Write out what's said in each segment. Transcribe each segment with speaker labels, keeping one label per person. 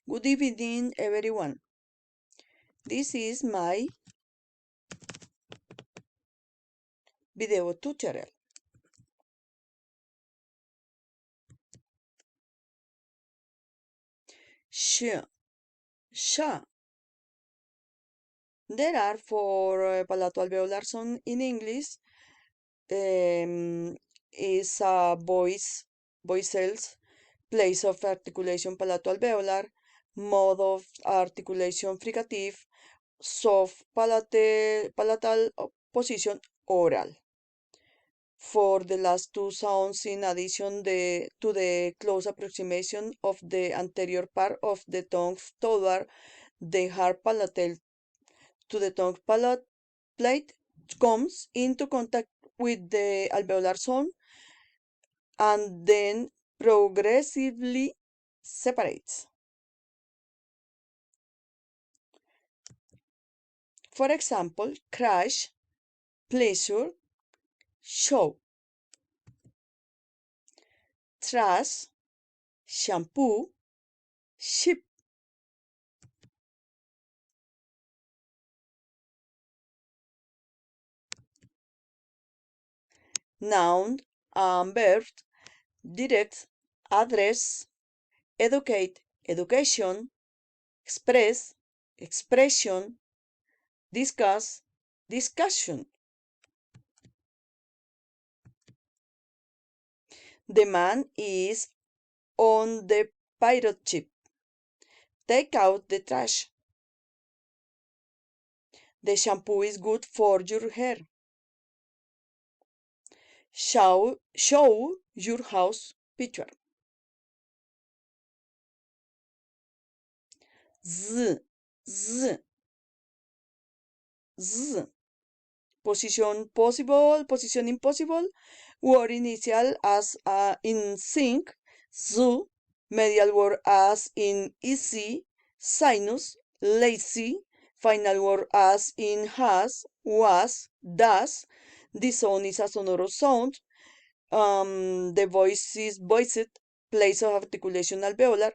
Speaker 1: Good evening, everyone. This is my video tutorial. Sh, sha. There are four palato-alveolar sounds in English. Is voice cells, place of articulation palato-alveolar, mode of articulation fricative, soft palatal position oral. For the last two sounds, in addition to the close approximation of the anterior part of the tongue toward the hard palatal to the tongue palate plate, comes into contact with the alveolar zone and then progressively separates. For example, crash, pleasure, show, trash, shampoo, ship. Noun and verb, direct, address, educate, education, express, expression, discuss, discussion. The man is on the pirate ship. Take out the trash. The shampoo is good for your hair. Show your house picture. Z, z, z. Position possible, position impossible. Word initial as in sync. Zoo. Medial word as in easy. Sinus. Lazy. Final word as in has, was, does. The sound is a sonorous sound. The voice is voiced. Place of articulation alveolar.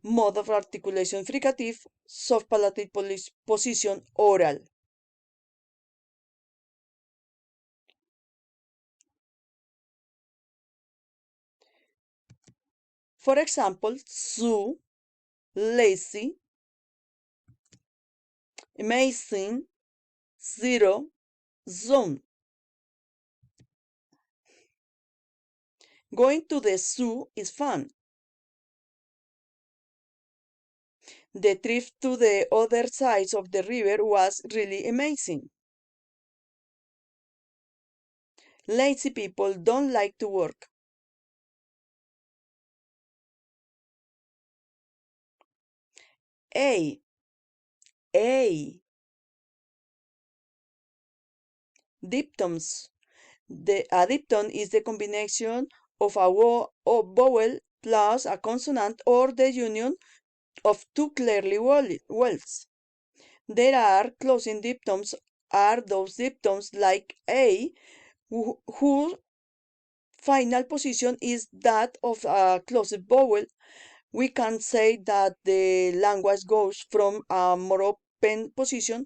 Speaker 1: Mode of articulation fricative. Soft palatal position oral. For example, zoo, lazy, amazing, zero, zone. Going to the zoo is fun. The trip to the other side of the river was really amazing. Lazy people don't like to work. A. Diphthongs. A diphthong is the combination of a vowel plus a consonant or the union of two clearly vowels. There are closing diphthongs are those diphthongs like a whose final position is that of a closed vowel. We can say that the language goes from a more open position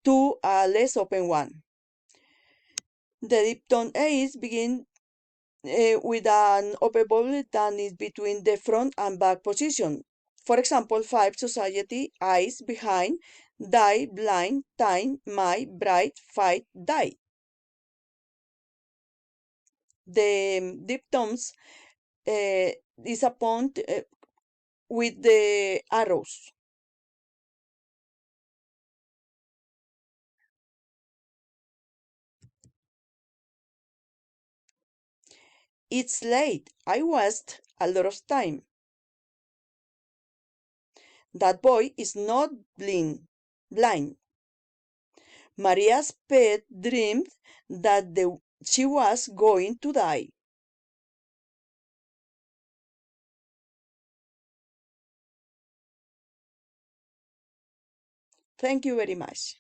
Speaker 1: to a less open one. The diphthong a's begin with an open vowel that is between the front and back position. For example, five, society, eyes, behind, die, blind, time, my, bright, fight, die. The diphthongs is a point with the arrows. It's late. I wasted a lot of time. That boy is not blind. Maria's pet dreamed that she was going to die. Thank you very much.